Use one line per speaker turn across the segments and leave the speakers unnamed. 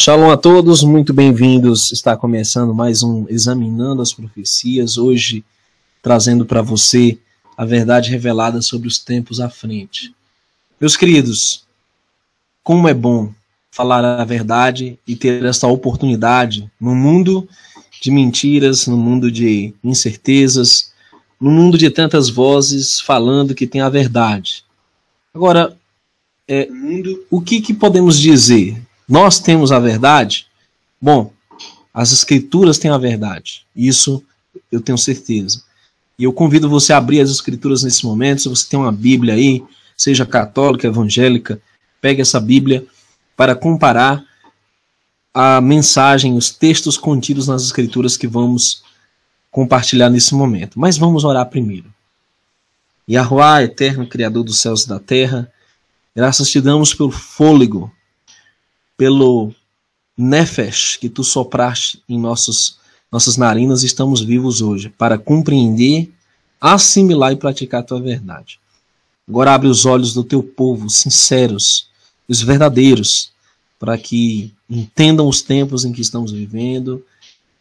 Shalom a todos, muito bem-vindos. Está começando mais um Examinando as Profecias, hoje trazendo para você a verdade revelada sobre os tempos à frente. Meus queridos, como é bom falar a verdade e ter esta oportunidade no mundo de mentiras, no mundo de incertezas, no mundo de tantas vozes falando que tem a verdade. Agora, o que podemos dizer? Nós temos a verdade? Bom, as escrituras têm a verdade. Isso eu tenho certeza. E eu convido você a abrir as escrituras nesse momento. Se você tem uma Bíblia aí, seja católica, evangélica, pegue essa Bíblia para comparar a mensagem, os textos contidos nas escrituras que vamos compartilhar nesse momento. Mas vamos orar primeiro. Yahuwá, eterno Criador dos céus e da terra, graças te damos pelo fôlego, pelo nefesh que tu sopraste em nossas narinas, estamos vivos hoje para compreender, assimilar e praticar a tua verdade. Agora abre os olhos do teu povo, sinceros, os verdadeiros, para que entendam os tempos em que estamos vivendo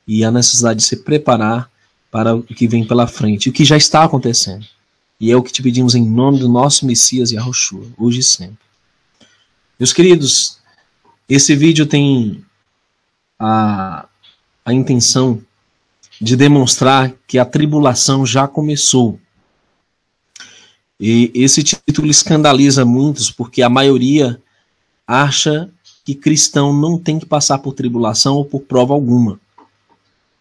e a necessidade de se preparar para o que vem pela frente, o que já está acontecendo. E é o que te pedimos em nome do nosso Messias Yahushua, hoje e sempre. Meus queridos, esse vídeo tem a intenção de demonstrar que a tribulação já começou. E esse título escandaliza muitos, porque a maioria acha que cristão não tem que passar por tribulação ou por prova alguma.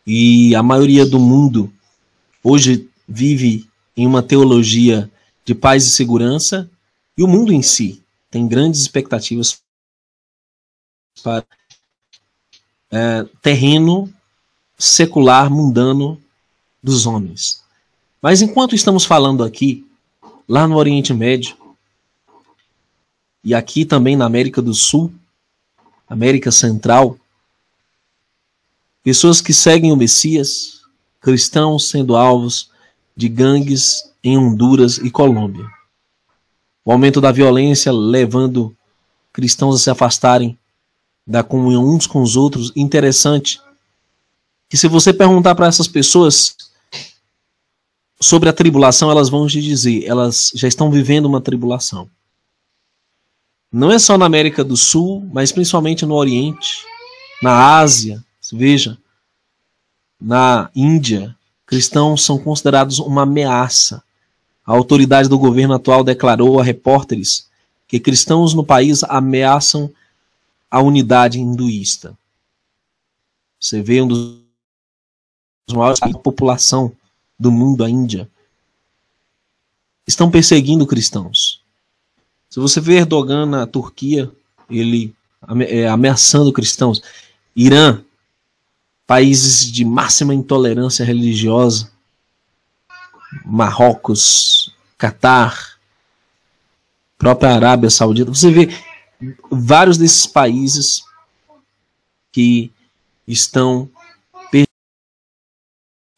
E a maioria do mundo hoje vive em uma teologia de paz e segurança, e o mundo em si tem grandes expectativas para terreno secular, mundano dos homens. Mas enquanto estamos falando aqui, lá no Oriente Médio, e aqui também na América do Sul, América Central, pessoas que seguem o Messias, cristãos sendo alvos de gangues em Honduras e Colômbia. O aumento da violência levando cristãos a se afastarem da comunhão uns com os outros. Interessante que se você perguntar para essas pessoas sobre a tribulação, elas vão te dizer, elas já estão vivendo uma tribulação. Não é só na América do Sul, mas principalmente no Oriente, na Ásia, veja, na Índia, cristãos são considerados uma ameaça. A autoridade do governo atual declarou a repórteres que cristãos no país ameaçam a unidade hinduísta. Você vê um dos maiores da população do mundo, a Índia, estão perseguindo cristãos. Se você vê Erdogan na Turquia, ele ameaçando cristãos. Irã, países de máxima intolerância religiosa, Marrocos, Catar, própria Arábia Saudita, você vê vários desses países que estão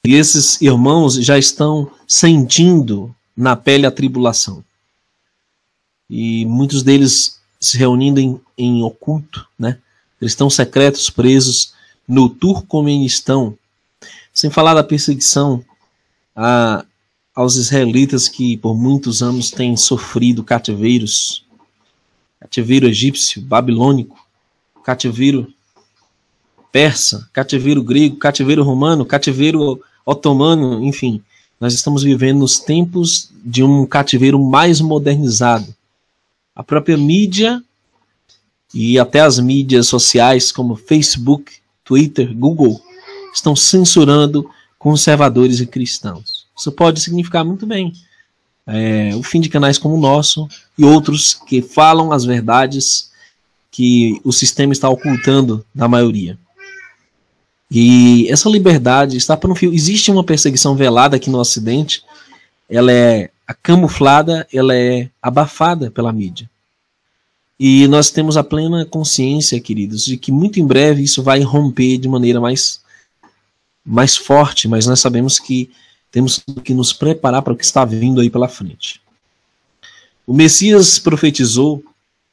e esses irmãos já estão sentindo na pele a tribulação. E muitos deles se reunindo em oculto, né? Cristãos secretos presos no Turcomenistão. Sem falar da perseguição aos israelitas que por muitos anos têm sofrido cativeiros. Cativeiro egípcio, babilônico, cativeiro persa, cativeiro grego, cativeiro romano, cativeiro otomano, enfim. Nós estamos vivendo nos tempos de um cativeiro mais modernizado. A própria mídia e até as mídias sociais como Facebook, Twitter, Google estão censurando conservadores e cristãos. Isso pode significar muito bem o fim de canais como o nosso e outros que falam as verdades que o sistema está ocultando da maioria. E essa liberdade está por um fio. Existe uma perseguição velada aqui no Ocidente, ela é camuflada, ela é abafada pela mídia. E nós temos a plena consciência, queridos, de que muito em breve isso vai romper de maneira mais forte, mas nós sabemos que temos que nos preparar para o que está vindo aí pela frente. O Messias profetizou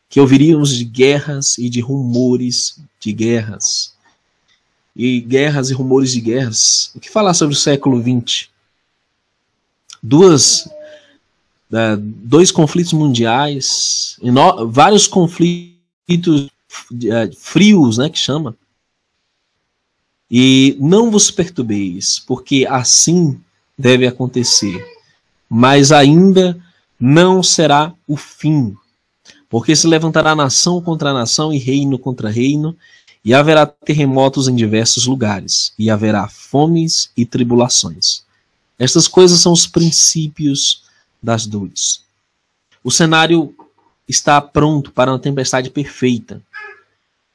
que ouviríamos de guerras e de rumores de guerras. E guerras e rumores de guerras. O que falar sobre o século XX? Dois conflitos mundiais, vários conflitos frios, né, que chama. E não vos perturbeis, porque assim deve acontecer. Mas ainda não será o fim. Porque se levantará nação contra nação e reino contra reino, e haverá terremotos em diversos lugares, e haverá fomes e tribulações. Estas coisas são os princípios das dores. O cenário está pronto para uma tempestade perfeita.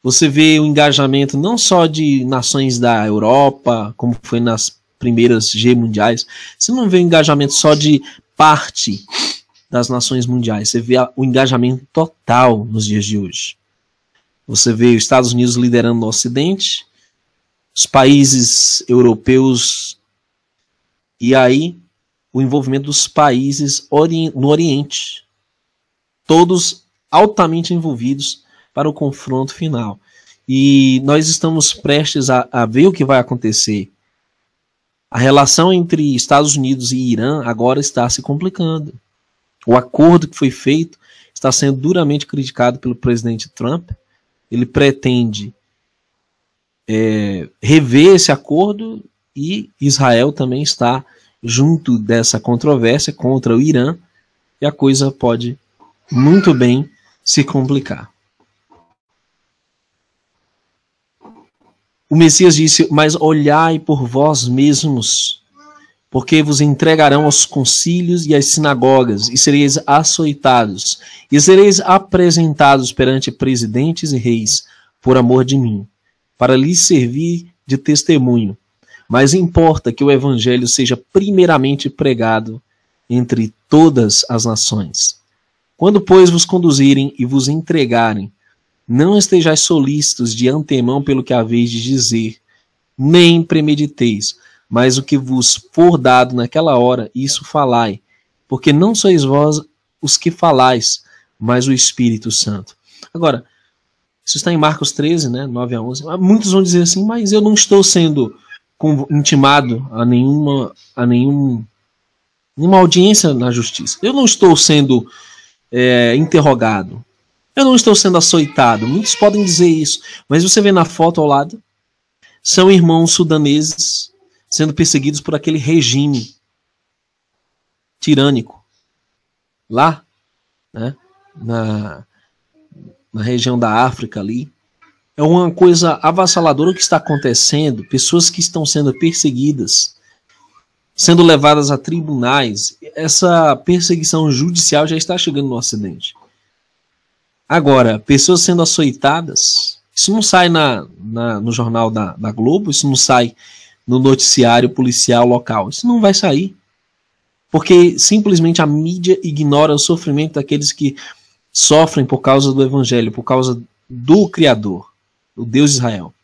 Você vê o engajamento não só de nações da Europa, como foi nas primeiras G mundiais, você não vê o engajamento só de parte das nações mundiais, você vê o engajamento total nos dias de hoje. Você vê os Estados Unidos liderando no Ocidente, os países europeus, e aí o envolvimento dos países no Oriente. Todos altamente envolvidos para o confronto final. E nós estamos prestes a ver o que vai acontecer. A relação entre Estados Unidos e Irã agora está se complicando. O acordo que foi feito está sendo duramente criticado pelo presidente Trump. Ele pretende rever esse acordo e Israel também está junto dessa controvérsia contra o Irã e a coisa pode muito bem se complicar. O Messias disse, mas olhai por vós mesmos, porque vos entregarão aos concílios e às sinagogas, e sereis açoitados, e sereis apresentados perante presidentes e reis, por amor de mim, para lhes servir de testemunho. Mas importa que o evangelho seja primeiramente pregado entre todas as nações. Quando, pois, vos conduzirem e vos entregarem, não estejais solícitos de antemão pelo que haveis de dizer, nem premediteis, mas o que vos for dado naquela hora, isso falai, porque não sois vós os que falais, mas o Espírito Santo. Agora, isso está em Marcos 13, né, 9 a 11. Muitos vão dizer assim, mas eu não estou sendo intimado a nenhuma audiência na justiça. Eu não estou sendo interrogado. Eu não estou sendo açoitado. Muitos podem dizer isso, mas você vê na foto ao lado, são irmãos sudaneses sendo perseguidos por aquele regime tirânico. Lá, né, na região da África ali. É uma coisa avassaladora o que está acontecendo. Pessoas que estão sendo perseguidas, sendo levadas a tribunais. Essa perseguição judicial já está chegando no Ocidente. Agora, pessoas sendo açoitadas, isso não sai no jornal da Globo, isso não sai no noticiário policial local. Isso não vai sair. Porque simplesmente a mídia ignora o sofrimento daqueles que sofrem por causa do Evangelho, por causa do Criador, o Deus de Israel.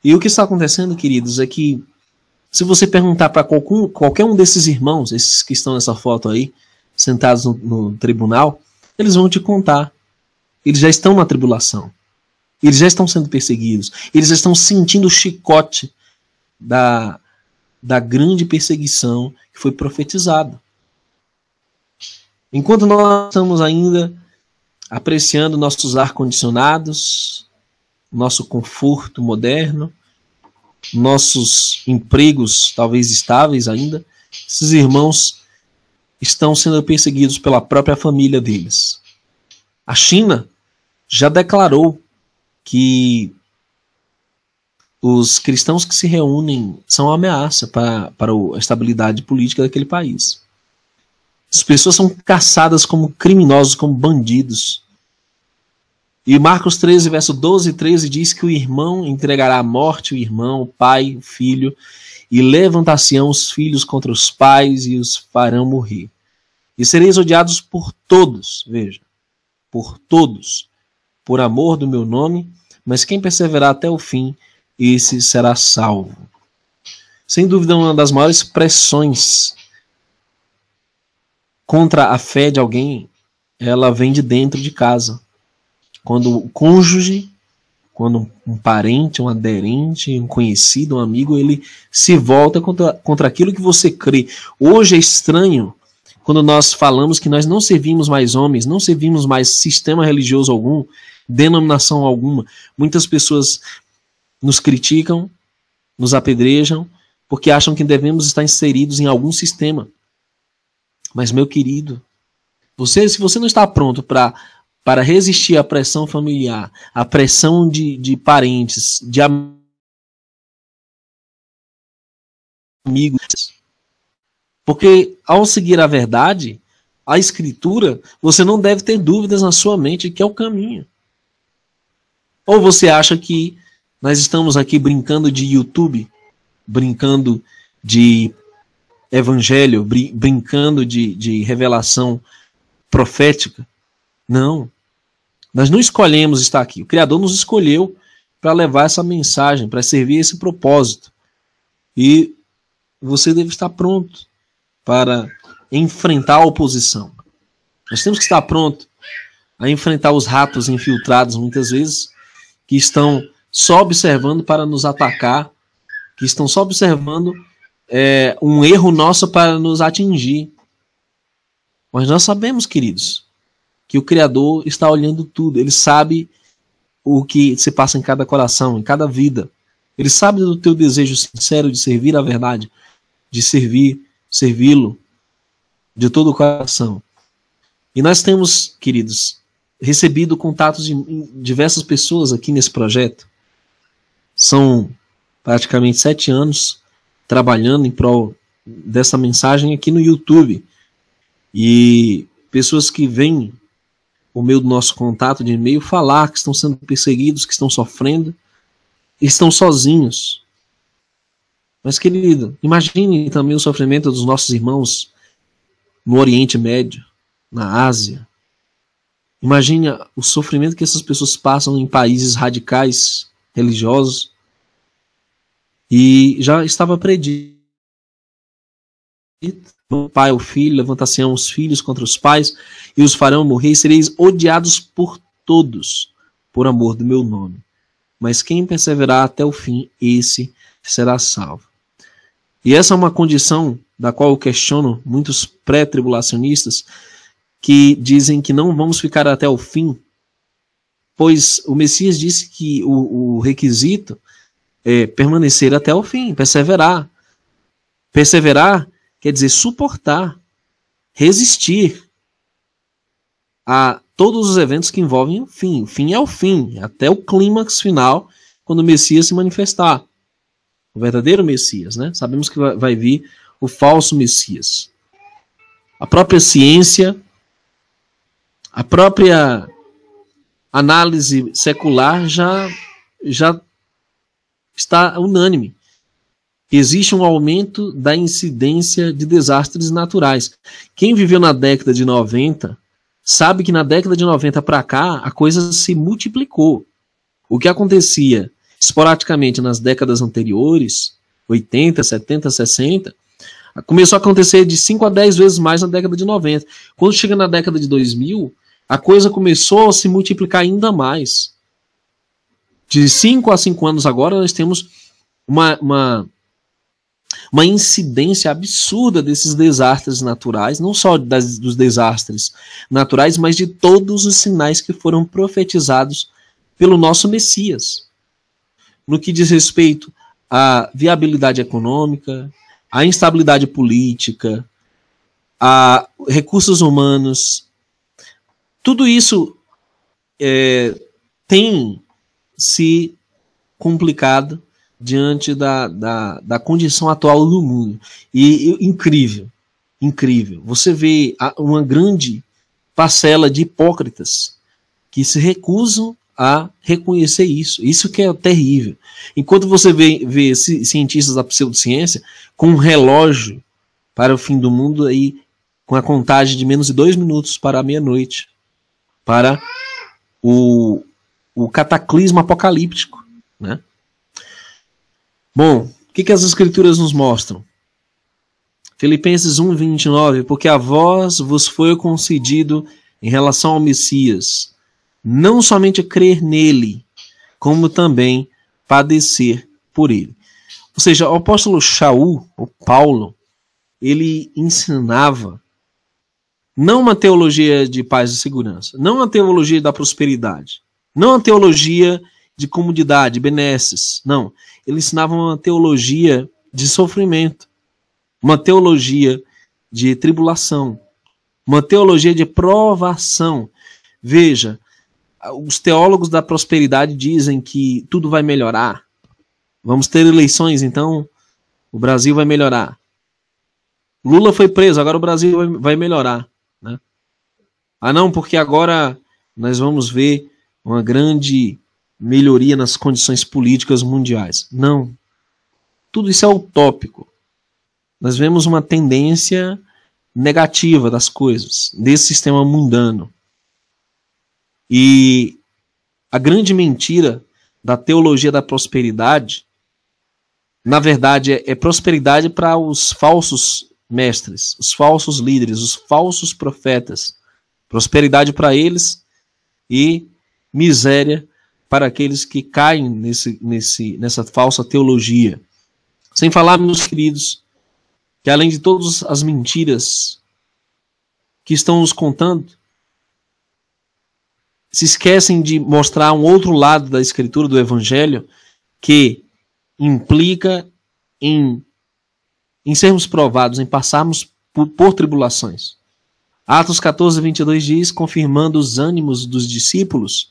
E o que está acontecendo, queridos, é que se você perguntar para qualquer um desses irmãos, esses que estão nessa foto aí, sentados no tribunal, eles vão te contar. Eles já estão na tribulação. Eles já estão sendo perseguidos. Eles já estão sentindo o chicote da grande perseguição que foi profetizada. Enquanto nós estamos ainda apreciando nossos ar-condicionados, nosso conforto moderno, nossos empregos talvez estáveis ainda, esses irmãos estão sendo perseguidos pela própria família deles. A China já declarou que os cristãos que se reúnem são uma ameaça para a estabilidade política daquele país. As pessoas são caçadas como criminosos, como bandidos. E Marcos 13, verso 12 e 13 diz que o irmão entregará à morte o irmão, o pai, o filho, e levantar-se-ão os filhos contra os pais e os farão morrer. E sereis odiados por todos, veja, por todos, por amor do meu nome, mas quem perseverar até o fim, esse será salvo. Sem dúvida, uma das maiores pressões contra a fé de alguém, ela vem de dentro de casa. Quando o cônjuge, quando um parente, um aderente, um conhecido, um amigo, ele se volta contra aquilo que você crê. Hoje é estranho quando nós falamos que nós não servimos mais homens, não servimos mais sistema religioso algum, denominação alguma. Muitas pessoas nos criticam, nos apedrejam, porque acham que devemos estar inseridos em algum sistema. Mas, meu querido, se você não está pronto para resistir à pressão familiar, à pressão de parentes, de amigos, porque ao seguir a verdade, a Escritura, você não deve ter dúvidas na sua mente que é o caminho. Ou você acha que nós estamos aqui brincando de YouTube, brincando de evangelho, brincando de revelação profética? Não. Nós não escolhemos estar aqui. O Criador nos escolheu para levar essa mensagem, para servir esse propósito. E você deve estar pronto para enfrentar a oposição. Nós temos que estar pronto a enfrentar os ratos infiltrados, muitas vezes, que estão só observando para nos atacar, que estão só observando um erro nosso para nos atingir. Mas nós sabemos, queridos, que o Criador está olhando tudo. Ele sabe o que se passa em cada coração, em cada vida. Ele sabe do teu desejo sincero de servir a verdade, de servi-lo de todo o coração. E nós temos, queridos, recebido contatos de diversas pessoas aqui nesse projeto. São praticamente 7 anos trabalhando em prol dessa mensagem aqui no YouTube. E pessoas que vêm por meio do nosso contato de e-mail falar que estão sendo perseguidos, que estão sofrendo, estão sozinhos. Mas, querido, imagine também o sofrimento dos nossos irmãos no Oriente Médio, na Ásia. Imagine o sofrimento que essas pessoas passam em países radicais, religiosos. E já estava predito. O pai, o filho, levantar-se-ão os filhos contra os pais, e os farão morrer, e sereis odiados por todos, por amor do meu nome. Mas quem perseverar até o fim, esse será salvo. E essa é uma condição da qual eu questiono muitos pré-tribulacionistas, que dizem que não vamos ficar até o fim, pois o Messias disse que o requisito é permanecer até o fim, perseverar. Perseverar quer dizer suportar, resistir a todos os eventos que envolvem o fim. O fim é o fim, até o clímax final, quando o Messias se manifestar. O verdadeiro Messias, né? Sabemos que vai vir o falso Messias. A própria ciência, a própria análise secular já está unânime. Existe um aumento da incidência de desastres naturais. Quem viveu na década de 90 sabe que na década de 90 para cá a coisa se multiplicou. O que acontecia esporadicamente nas décadas anteriores, 80, 70, 60, começou a acontecer de 5 a 10 vezes mais na década de 90. Quando chega na década de 2000, a coisa começou a se multiplicar ainda mais. De 5 a 5 anos agora, nós temos uma incidência absurda desses desastres naturais, não só dos desastres naturais, mas de todos os sinais que foram profetizados pelo nosso Messias. No que diz respeito à viabilidade econômica, à instabilidade política, a recursos humanos, tudo isso tem se complicado diante da condição atual do mundo. E incrível, incrível. Você vê uma grande parcela de hipócritas que se recusam a reconhecer isso. Isso que é terrível. Enquanto você vê cientistas da pseudociência com um relógio para o fim do mundo aí, com a contagem de menos de 2 minutos para a meia-noite, para o cataclismo apocalíptico, né? Bom, o que as Escrituras nos mostram? Filipenses 1:29, porque a vós vos foi concedido em relação ao Messias, não somente crer nele, como também padecer por ele. Ou seja, o apóstolo Shaul, ou Paulo, ele ensinava não uma teologia de paz e segurança, não uma teologia da prosperidade, não uma teologia de comodidade, benesses, não. Ele ensinava uma teologia de sofrimento, uma teologia de tribulação, uma teologia de provação. Veja, os teólogos da prosperidade dizem que tudo vai melhorar. Vamos ter eleições, então o Brasil vai melhorar. Lula foi preso, agora o Brasil vai melhorar, né? Ah não, porque agora nós vamos ver uma grande melhoria nas condições políticas mundiais. Não. Tudo isso é utópico. Nós vemos uma tendência negativa das coisas, desse sistema mundano. E a grande mentira da teologia da prosperidade, na verdade, é prosperidade para os falsos mestres, os falsos líderes, os falsos profetas. Prosperidade para eles e miséria para aqueles que caem nessa falsa teologia. Sem falar, meus queridos, que além de todas as mentiras que estão nos contando, se esquecem de mostrar um outro lado da Escritura, do Evangelho, que implica em sermos provados, em passarmos por tribulações. Atos 14:22 diz, confirmando os ânimos dos discípulos,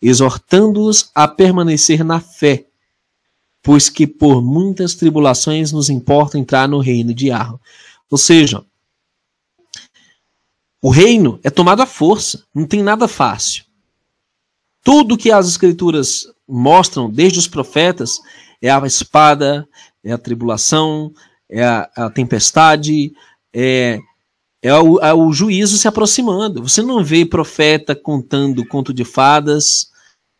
exortando-os a permanecer na fé, pois que por muitas tribulações nos importa entrar no reino de Arro. Ou seja, o reino é tomado à força, não tem nada fácil. Tudo que as Escrituras mostram, desde os profetas, é a espada, é a tribulação, é a tempestade, é o juízo se aproximando. Você não vê profeta contando conto de fadas,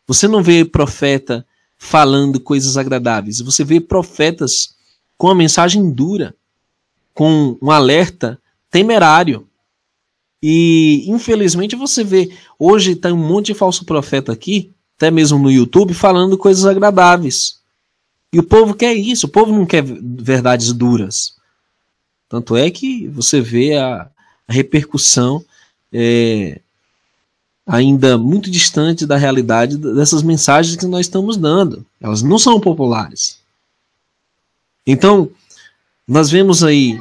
você não vê profeta falando coisas agradáveis, você vê profetas com uma mensagem dura, com um alerta temerário. E, infelizmente, você vê, hoje tem um monte de falso profeta aqui, até mesmo no YouTube, falando coisas agradáveis. E o povo quer isso, o povo não quer verdades duras. Tanto é que você vê a repercussão ainda muito distante da realidade dessas mensagens que nós estamos dando. Elas não são populares. Então, nós vemos aí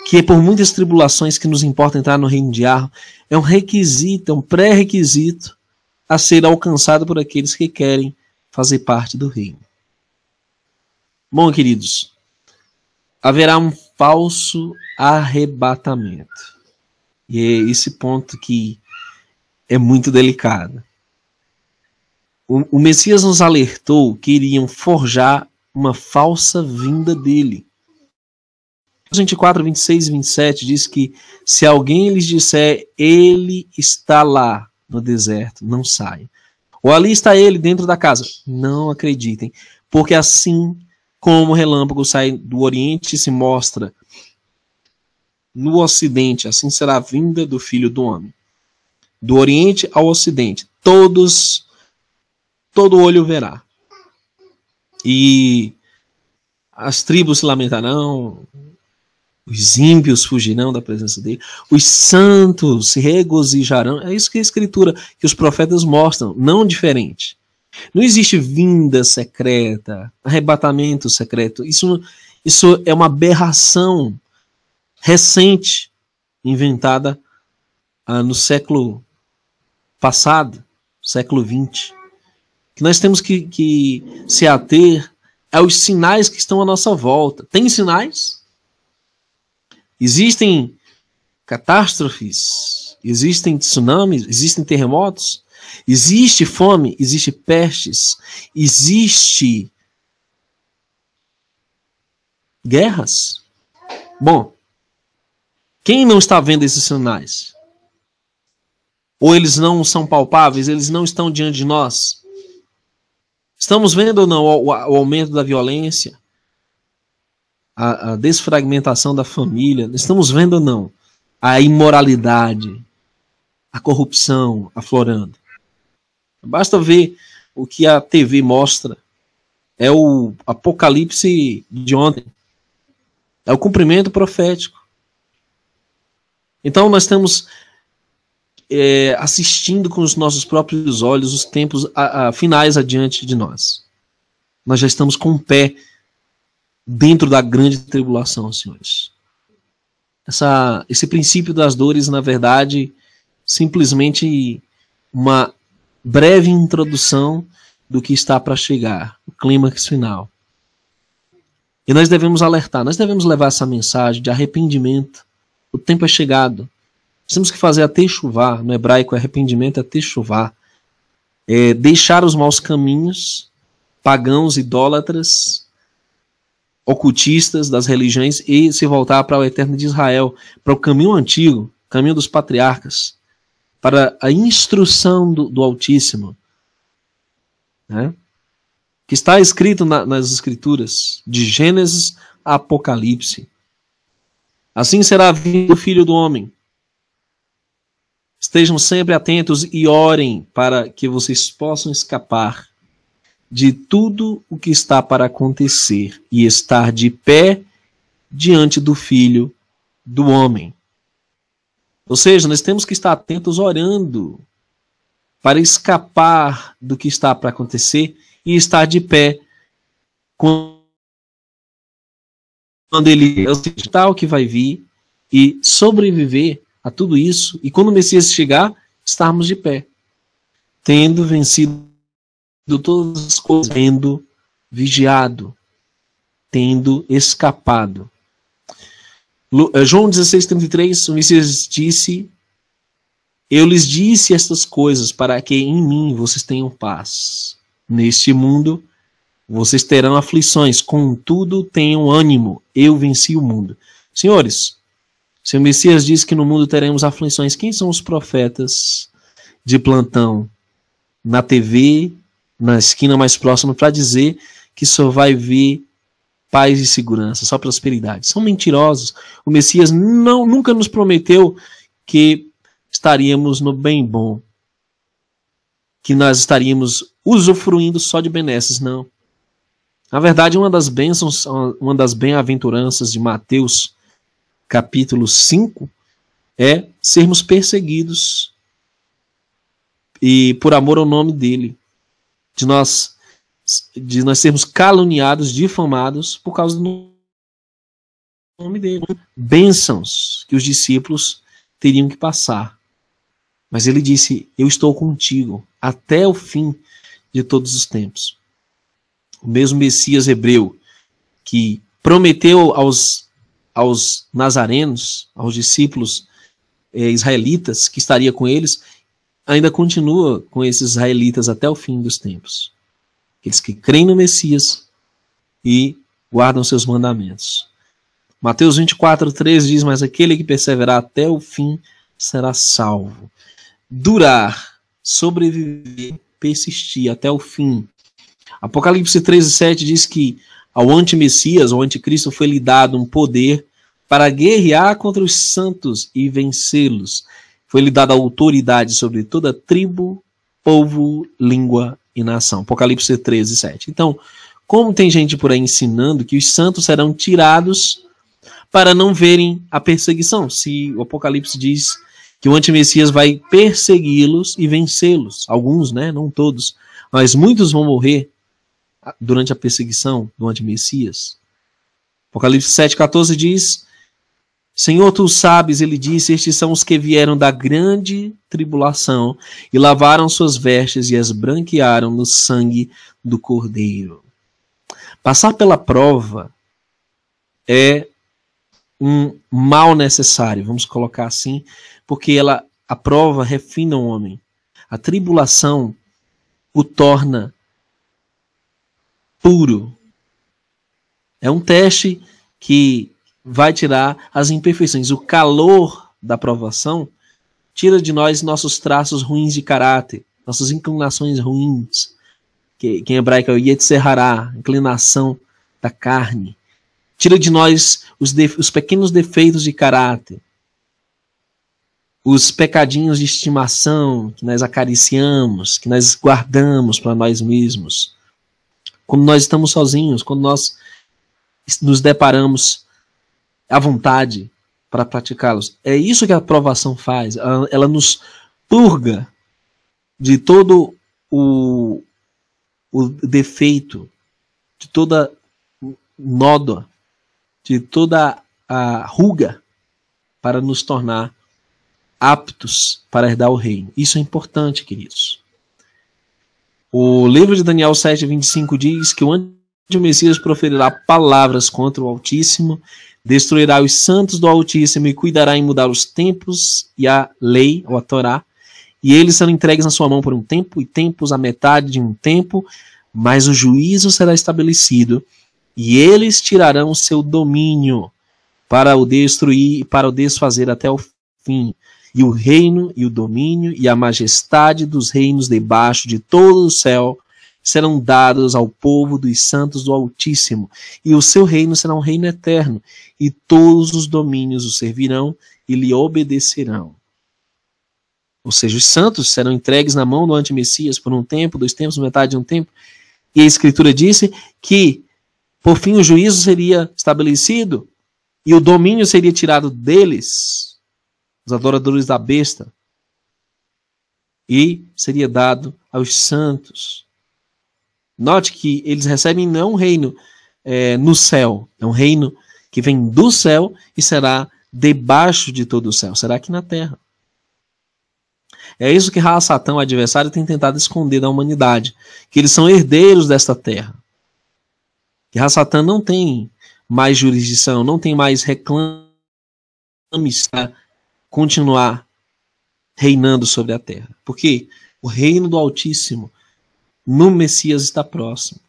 que é por muitas tribulações que nos importa entrar no reino de Arro, é um requisito, é um pré-requisito a ser alcançado por aqueles que querem fazer parte do reino. Bom, queridos, haverá um falso arrebatamento. E é esse ponto que é muito delicado. O Messias nos alertou que iriam forjar uma falsa vinda dele. 24, 26 e 27 diz que se alguém lhes disser, ele está lá no deserto, não saiam. Ou ali está ele dentro da casa, não acreditem. Porque assim como o relâmpago sai do Oriente e se mostra no Ocidente, assim será a vinda do Filho do Homem. Do Oriente ao Ocidente, todo olho verá. E as tribos se lamentarão, os ímpios fugirão da presença dele, os santos se regozijarão. É isso que a Escritura, que os profetas mostram, não diferente. Não existe vinda secreta, arrebatamento secreto. Isso é uma aberração recente, inventada no século passado, século XX. Que nós temos que se ater aos sinais que estão à nossa volta. Tem sinais? Existem catástrofes, existem tsunamis, existem terremotos, existe fome, existe pestes, existe guerras. Bom, quem não está vendo esses sinais? Ou eles não são palpáveis, eles não estão diante de nós? Estamos vendo ou não o aumento da violência, a desfragmentação da família? Estamos vendo ou não a imoralidade, a corrupção aflorando? Basta ver o que a TV mostra. É o apocalipse de ontem. É o cumprimento profético. Então nós estamos assistindo com os nossos próprios olhos os tempos finais adiante de nós. Nós já estamos com o pé dentro da grande tribulação, senhores. Esse princípio das dores, na verdade, simplesmente uma breve introdução do que está para chegar, o clímax final. E nós devemos alertar, nós devemos levar essa mensagem de arrependimento. O tempo é chegado. Nós temos que fazer a techuvá, no hebraico arrependimento é techuvá. Deixar os maus caminhos, pagãos, idólatras, ocultistas das religiões e se voltar para o eterno de Israel, para o caminho antigo, caminho dos patriarcas, para a instrução do Altíssimo, né? Que está escrito nas Escrituras, de Gênesis a Apocalipse. Assim será vindo o Filho do Homem. Estejam sempre atentos e orem para que vocês possam escapar de tudo o que está para acontecer e estar de pé diante do Filho do Homem. Ou seja, nós temos que estar atentos orando para escapar do que está para acontecer e estar de pé quando ele tal que vai vir e sobreviver a tudo isso, e quando o Messias chegar, estarmos de pé, tendo vencido todas as coisas, tendo vigiado, tendo escapado. João 16,33, o Messias disse: eu lhes disse estas coisas para que em mim vocês tenham paz. Neste mundo vocês terão aflições, contudo tenham ânimo, eu venci o mundo. Senhores, se o Messias disse que no mundo teremos aflições, quem são os profetas de plantão na TV, na esquina mais próxima, para dizer que só vai ver paz e segurança, só prosperidade? São mentirosos. O Messias nunca nos prometeu que estaríamos no bem bom, que nós estaríamos usufruindo só de benesses, não. Na verdade, uma das bênçãos, uma das bem-aventuranças de Mateus, capítulo 5, é sermos perseguidos e por amor ao nome dele, de nós sermos caluniados, difamados por causa do nome dele. Bênçãos que os discípulos teriam que passar. Mas ele disse: eu estou contigo até o fim de todos os tempos. O mesmo Messias hebreu que prometeu aos nazarenos, aos discípulos israelitas, que estaria com eles, ainda continua com esses israelitas até o fim dos tempos. Aqueles que creem no Messias e guardam seus mandamentos. Mateus 24:13 diz: mas aquele que perseverar até o fim será salvo. Durar, sobreviver, persistir até o fim. Apocalipse 13:7 diz que ao anti-Messias, ao anticristo, foi lhe dado um poder para guerrear contra os santos e vencê-los. Foi lhe dada autoridade sobre toda tribo, povo, língua e nação. Apocalipse 13:7. Então, como tem gente por aí ensinando que os santos serão tirados para não verem a perseguição? Se o Apocalipse diz que o anti-Messias vai persegui-los e vencê-los. Alguns, né? Não todos. Mas muitos vão morrer durante a perseguição do anti-Messias. Apocalipse 7:14 diz: Senhor, tu sabes, ele disse, estes são os que vieram da grande tribulação e lavaram suas vestes e as branquearam no sangue do Cordeiro. Passar pela prova é um mal necessário, vamos colocar assim, porque ela a prova refina o homem. A tribulação o torna puro. É um teste que vai tirar as imperfeições. O calor da provação tira de nós nossos traços ruins de caráter, nossas inclinações ruins, que em hebraico é o Yetzer Hará, inclinação da carne. Tira de nós os pequenos defeitos de caráter, os pecadinhos de estimação que nós acariciamos, que nós guardamos para nós mesmos. Quando nós estamos sozinhos, quando nós nos deparamos à vontade para praticá-los. É isso que a provação faz. Ela nos purga de todo o defeito, de toda nódoa, de toda a ruga, para nos tornar aptos para herdar o reino. Isso é importante, queridos. O livro de Daniel 7:25 diz que o anti-Messias proferirá palavras contra o Altíssimo, destruirá os santos do Altíssimo e cuidará em mudar os tempos e a lei, ou a Torá, e eles serão entregues na sua mão por um tempo, e tempos a metade de um tempo, mas o juízo será estabelecido, e eles tirarão o seu domínio para o destruir e para o desfazer até o fim. E o reino, e o domínio, e a majestade dos reinos debaixo de todo o céu serão dados ao povo dos santos do Altíssimo, e o seu reino será um reino eterno, e todos os domínios o servirão e lhe obedecerão. Ou seja, os santos serão entregues na mão do anti-Messias por um tempo, 2 tempos, metade de um tempo, e a Escritura disse que, por fim, o juízo seria estabelecido, e o domínio seria tirado deles, os adoradores da besta, e seria dado aos santos. Note que eles recebem não um reino no céu, é um reino que vem do céu e será debaixo de todo o céu, será aqui na terra. É isso que Satã, o adversário, tem tentado esconder da humanidade, que eles são herdeiros desta terra. Que Satã não tem mais jurisdição, não tem mais reclames para continuar reinando sobre a terra. Porque o reino do Altíssimo no Messias está próximo.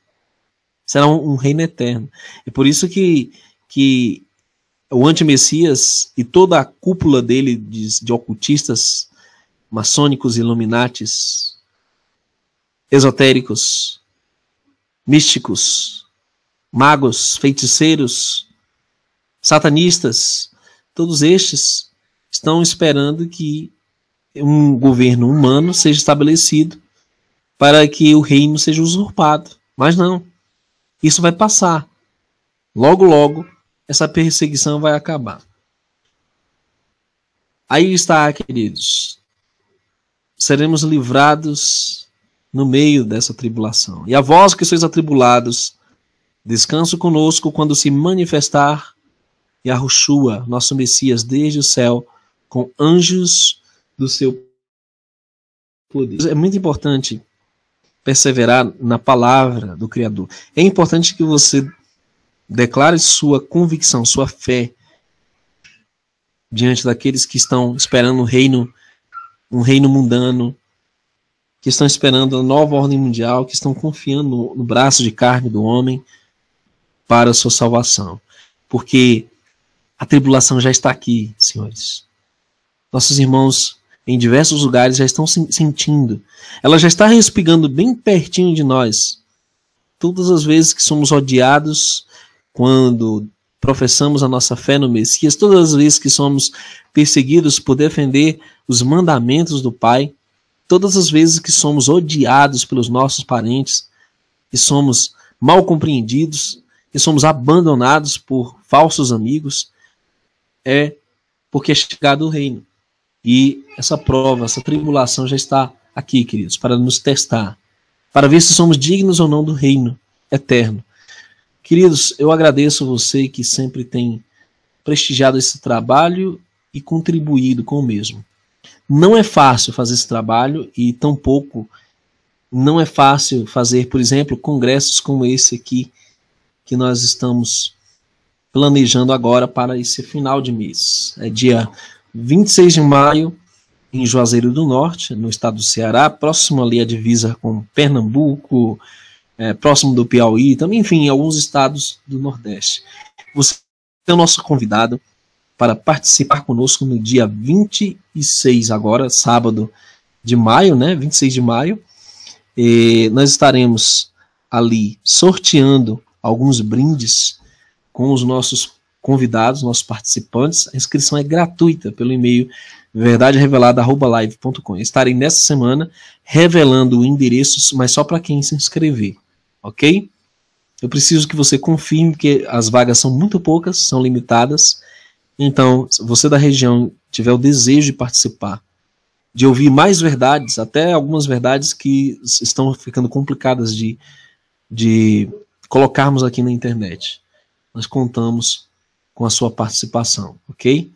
Será um reino eterno. É por isso que o anti-Messias e toda a cúpula dele de ocultistas, maçônicos, iluminatis, esotéricos, místicos, magos, feiticeiros, satanistas, todos estes estão esperando que um governo humano seja estabelecido para que o reino seja usurpado. Mas não. Isso vai passar. Logo, logo, essa perseguição vai acabar. Aí está, queridos. Seremos livrados no meio dessa tribulação. E a vós que sois atribulados, descanso conosco quando se manifestar Yahushua, nosso Messias, desde o céu, com anjos do seu poder. É muito importante perseverar na palavra do Criador. É importante que você declare sua convicção, sua fé diante daqueles que estão esperando um reino mundano, que estão esperando a nova ordem mundial, que estão confiando no braço de carne do homem para a sua salvação. Porque a tribulação já está aqui, senhores. Nossos irmãos em diversos lugares já estão sentindo. Ela já está respingando bem pertinho de nós. Todas as vezes que somos odiados, quando professamos a nossa fé no Messias, todas as vezes que somos perseguidos por defender os mandamentos do Pai, todas as vezes que somos odiados pelos nossos parentes, que somos mal compreendidos, que somos abandonados por falsos amigos, é porque é chegado o reino. E essa prova, essa tribulação já está aqui, queridos, para nos testar, para ver se somos dignos ou não do reino eterno. Queridos, eu agradeço você que sempre tem prestigiado esse trabalho e contribuído com o mesmo. Não é fácil fazer esse trabalho e tampouco não é fácil fazer, por exemplo, congressos como esse aqui que nós estamos planejando agora para esse final de mês. É dia 26 de maio, em Juazeiro do Norte, no estado do Ceará, próximo ali à divisa com Pernambuco, próximo do Piauí, também, enfim, em alguns estados do Nordeste. Você é o nosso convidado para participar conosco no dia 26, agora, sábado de maio, né? 26 de maio. E nós estaremos ali sorteando alguns brindes com os nossos convidados, nossos participantes. A inscrição é gratuita pelo e-mail verdaderevelada@live.com. Estarei nessa semana revelando o endereço, mas só para quem se inscrever, ok? Eu preciso que você confirme que as vagas são muito poucas, são limitadas. Então, se você da região tiver o desejo de participar, de ouvir mais verdades, até algumas verdades que estão ficando complicadas de colocarmos aqui na internet, nós contamos com a sua participação, ok?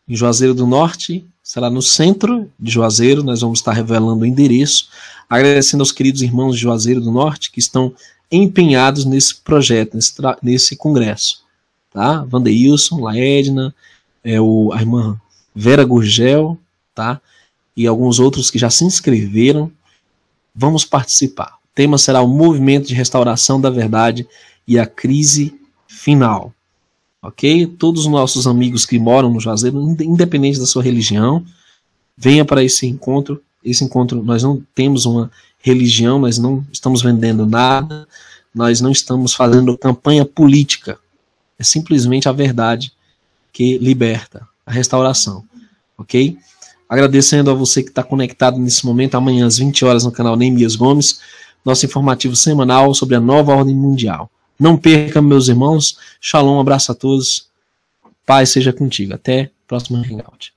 Em Juazeiro do Norte, será no centro de Juazeiro, nós vamos estar revelando o endereço, agradecendo aos queridos irmãos de Juazeiro do Norte que estão empenhados nesse projeto, nesse congresso. Tá? Vandeilson, Laedna, a irmã Vera Gurgel, tá? E alguns outros que já se inscreveram. Vamos participar. O tema será o movimento de restauração da verdade e a crise final. Ok? Todos os nossos amigos que moram no Juazeiro, independente da sua religião, venha para esse encontro. Esse encontro, nós não temos uma religião, nós não estamos vendendo nada, nós não estamos fazendo campanha política. É simplesmente a verdade que liberta, a restauração, ok? Agradecendo a você que está conectado nesse momento, amanhã às 20 horas no canal Neemias Gomes, nosso informativo semanal sobre a nova ordem mundial. Não perca, meus irmãos. Shalom, abraço a todos. Paz seja contigo. Até o próximo Hangout.